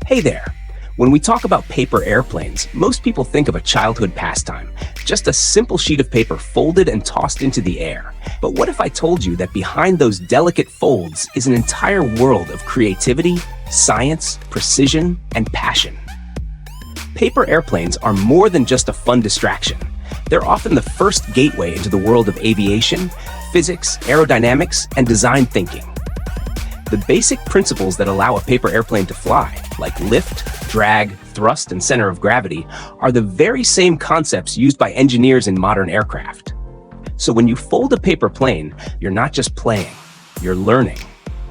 Hey there! When we talk about paper airplanes, most people think of a childhood pastime, just a simple sheet of paper folded and tossed into the air. But what if I told you that behind those delicate folds is an entire world of creativity, science, precision, and passion? Paper airplanes are more than just a fun distraction. They're often the first gateway into the world of aviation, physics, aerodynamics, and design thinking. The basic principles that allow a paper airplane to fly, like lift, drag, thrust, and center of gravity, are the very same concepts used by engineers in modern aircraft. So when you fold a paper plane, you're not just playing, you're learning,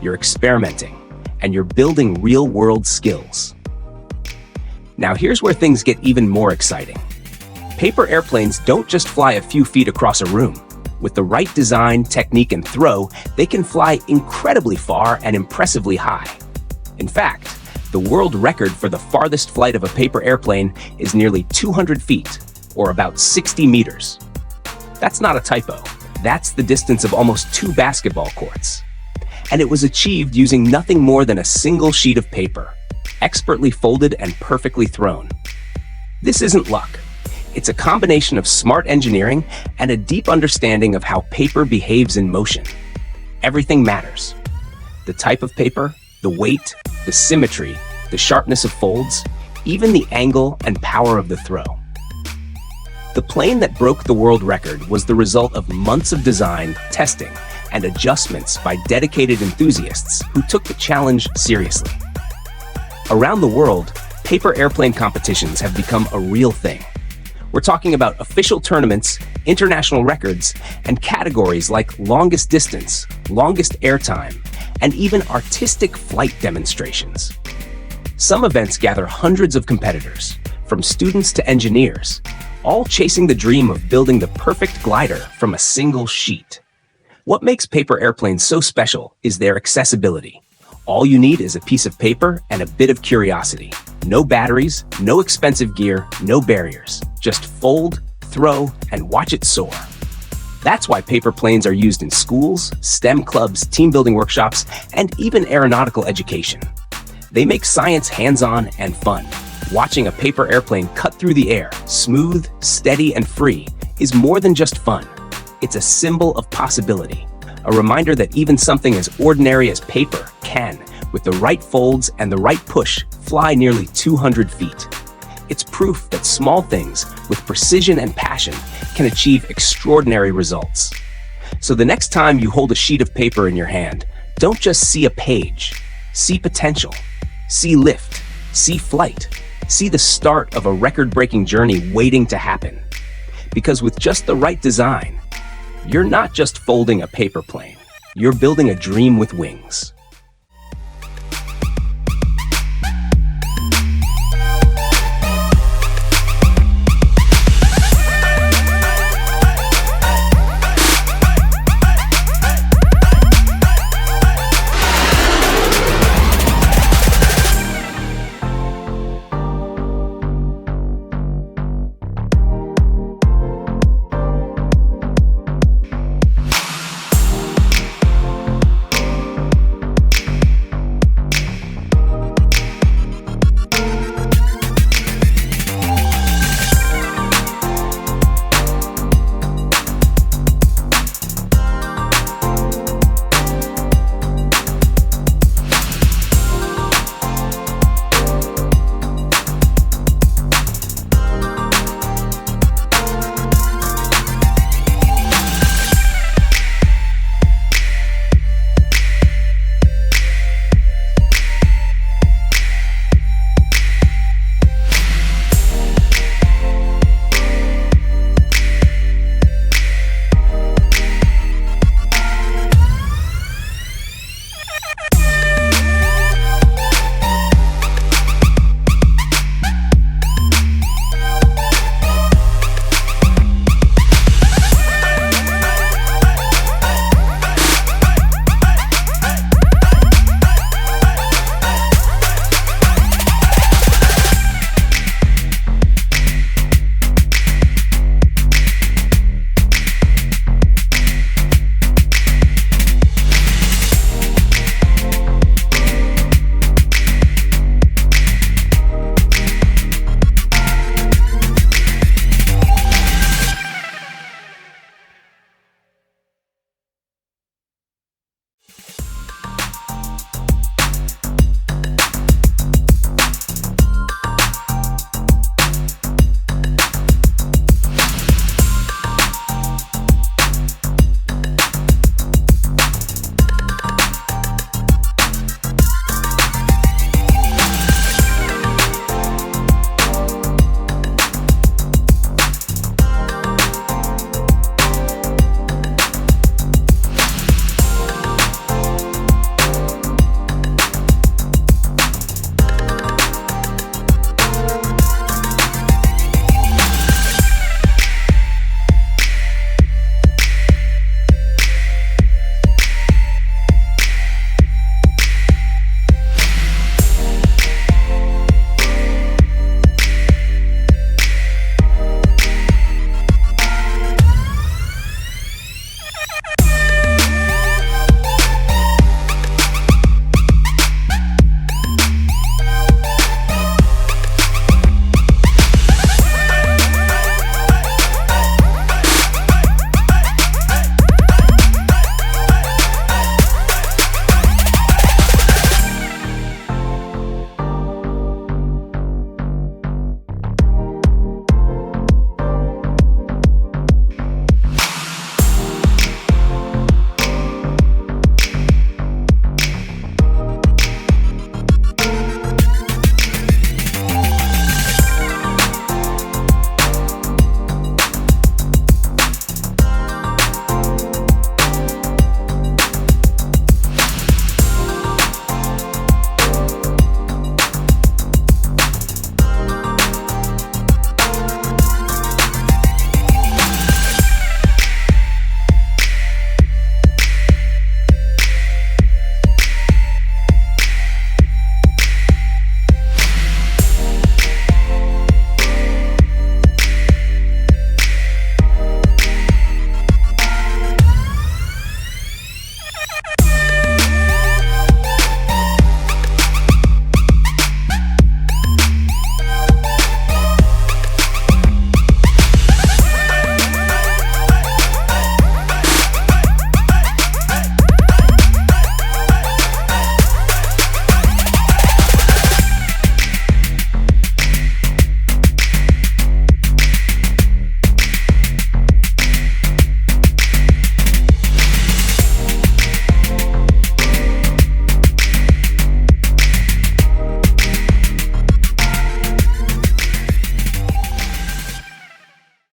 you're experimenting, and you're building real-world skills. Now here's where things get even more exciting. Paper airplanes don't just fly a few feet across a room. With the right design, technique, and throw, they can fly incredibly far and impressively high. In fact, the world record for the farthest flight of a paper airplane is nearly 200 feet, or about 60 meters. That's not a typo. That's the distance of almost 2 basketball courts. And it was achieved using nothing more than a single sheet of paper, expertly folded and perfectly thrown. This isn't luck. It's a combination of smart engineering and a deep understanding of how paper behaves in motion. Everything matters. The type of paper, the weight, the symmetry, the sharpness of folds, even the angle and power of the throw. The plane that broke the world record was the result of months of design, testing, and adjustments by dedicated enthusiasts who took the challenge seriously. Around the world, paper airplane competitions have become a real thing. We're talking about official tournaments, international records, and categories like longest distance, longest airtime, and even artistic flight demonstrations. Some events gather hundreds of competitors, from students to engineers, all chasing the dream of building the perfect glider from a single sheet. What makes paper airplanes so special is their accessibility. All you need is a piece of paper and a bit of curiosity. No batteries, no expensive gear, no barriers. Just fold, throw, and watch it soar. That's why paper planes are used in schools, STEM clubs, team building workshops, and even aeronautical education. They make science hands-on and fun. Watching a paper airplane cut through the air, smooth, steady, and free, is more than just fun. It's a symbol of possibility. A reminder that even something as ordinary as paper can, with the right folds and the right push, fly nearly 200 feet. It's proof that small things, with precision and passion, can achieve extraordinary results. So the next time you hold a sheet of paper in your hand, don't just see a page. See potential. See lift. See flight. See the start of a record-breaking journey waiting to happen. Because with just the right design, you're not just folding a paper plane. You're building a dream with wings.